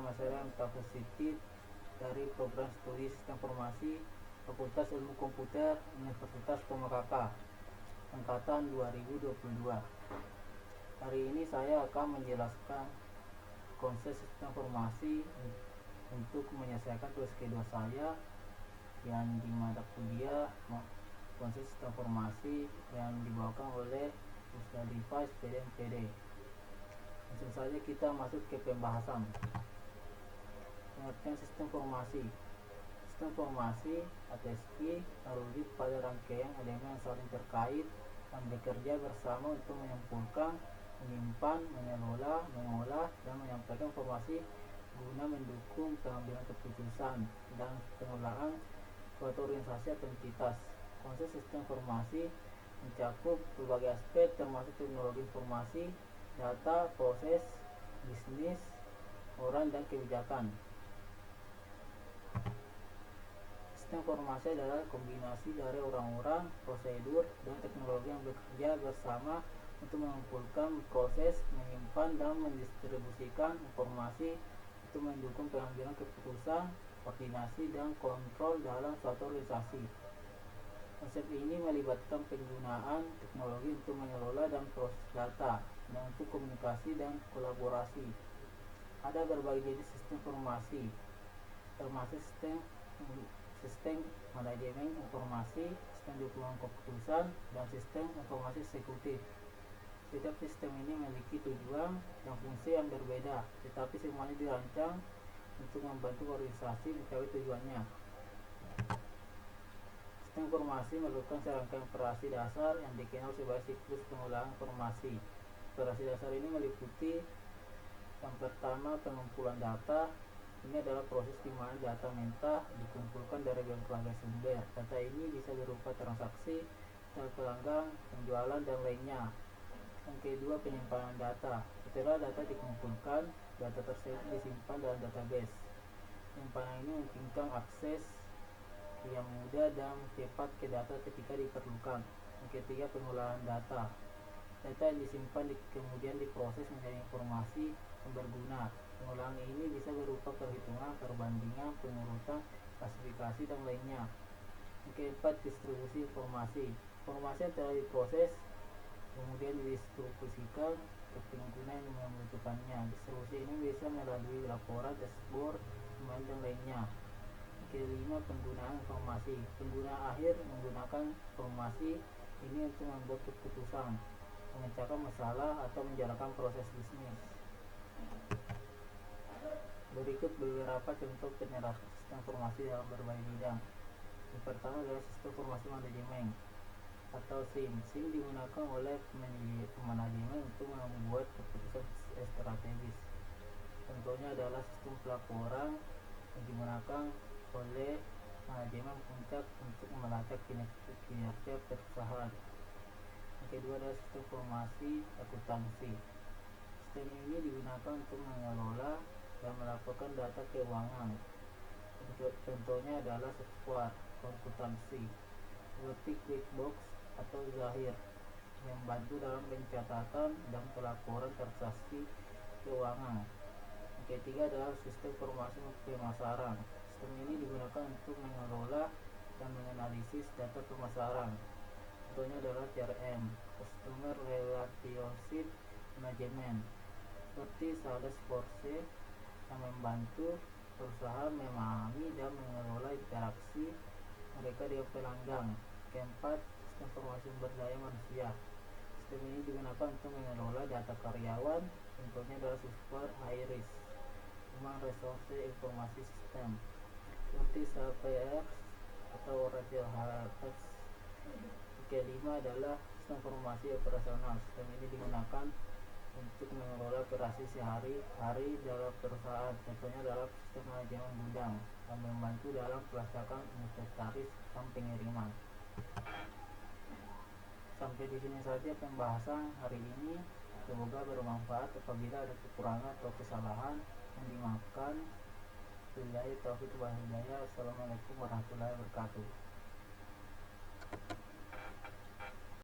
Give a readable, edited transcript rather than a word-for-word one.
nama saya Mustafa Siti dari Program Studi Sistem Informasi Fakultas Ilmu Komputer Universitas Purwakarta angkatan 2022. Hari ini saya akan menjelaskan konsep sistem informasi untuk menyelesaikan tugas kedua saya yang di mata kuliah konsep sistem informasi yang dibawakan oleh Ustaz Device PDMPD. Langsung saja kita masuk ke pembahasan. Pengertian sistem informasi. Sistem informasi atau SI terwujud pada rangkaian elemen yang saling terkait dan bekerja bersama untuk menyimpulkan, menyimpan, mengelola, mengolah, dan menyampaikan informasi guna mendukung pengambilan keputusan dan pengelolaan suatu organisasi atau entitas. Konsep sistem informasi mencakup berbagai aspek termasuk teknologi informasi, data, proses, bisnis, orang, dan kebijakan. Sistem informasi adalah kombinasi dari orang-orang, prosedur, dan teknologi yang bekerja bersama untuk mengumpulkan, proses, menyimpan, dan mendistribusikan informasi untuk mendukung pengambilan keputusan, koordinasi, dan kontrol dalam suatu organisasi. Konsep ini melibatkan penggunaan teknologi untuk mengelola dan proses data dan untuk komunikasi dan kolaborasi. Ada berbagai jenis sistem informasi, termasuk sistem manajemen informasi, sistem dukungan keputusan, dan sistem informasi eksekutif. Setiap sistem ini memiliki tujuan dan fungsi yang berbeda, tetapi semuanya dirancang untuk membantu organisasi mencapai tujuannya. Sistem informasi merupakan serangkaian operasi dasar yang dikenal sebagai siklus pengolahan informasi. Operasi dasar ini meliputi yang pertama, pengumpulan data. Ini adalah proses di mana data mentah dikumpulkan dari berbagai sumber. Data ini bisa berupa transaksi, pelanggan, penjualan, dan lainnya. Yang kedua, penyimpanan data. Setelah data dikumpulkan, data tersebut disimpan dalam database. Penyimpanan ini memungkinkan akses yang mudah dan cepat ke data ketika diperlukan. Yang ketiga, pengolahan data. Data yang disimpan kemudian diproses menjadi informasi yang berguna. Pengolahan ini bisa berupa perhitungan, perbandingan, pengurutan, klasifikasi, dan lainnya. Yang keempat, distribusi informasi. Informasi yang telah diproses kemudian didistribusikan ke pengguna yang membutuhkannya. Distribusi ini bisa melalui laporan, dashboard, email, dan lainnya. Kelima, penggunaan informasi. Pengguna akhir menggunakan informasi ini untuk membuat keputusan, memecahkan masalah, atau menjalankan proses bisnis. Berikut beberapa contoh penerapan sistem informasi dalam berbagai bidang. Yang pertama adalah sistem informasi manajemen atau SIM. SIM digunakan oleh manajemen untuk membuat keputusan strategis. Contohnya adalah sistem pelaporan yang digunakan oleh manajemen puncak untuk melacak kinerja perusahaan. Yang kedua adalah sistem informasi akuntansi. Sistem ini digunakan untuk mengelola dan melaporkan data keuangan. Contohnya adalah software akuntansi seperti QuickBooks atau Zahir yang membantu dalam pencatatan dan pelaporan transaksi keuangan. Yang ketiga adalah sistem informasi pemasaran. Sistem ini digunakan untuk mengelola dan menganalisis data pemasaran. Contohnya adalah CRM, Customer Relationship Management, seperti Salesforce yang membantu perusahaan memahami dan mengelola interaksi mereka dengan pelanggan. Keempat, sistem informasi sumber daya manusia. Sistem ini digunakan untuk mengelola data karyawan. Contohnya adalah software Iris, Human Resource Informasi System, seperti SAPS atau Oracle HRS. Kelima adalah sistem informasi operasional. Sistem ini digunakan untuk mengelola operasi sehari-hari dalam perusahaan. Contohnya adalah sistem manajemen gudang yang membantu dalam pelacakan inventaris dan pengiriman. Sampai di sini saja pembahasan hari ini. Semoga bermanfaat. Apabila ada kekurangan atau kesalahan yang dimaafkan. Wabillahi taufiq wal hidayah. Assalamualaikum warahmatullahi wabarakatuh.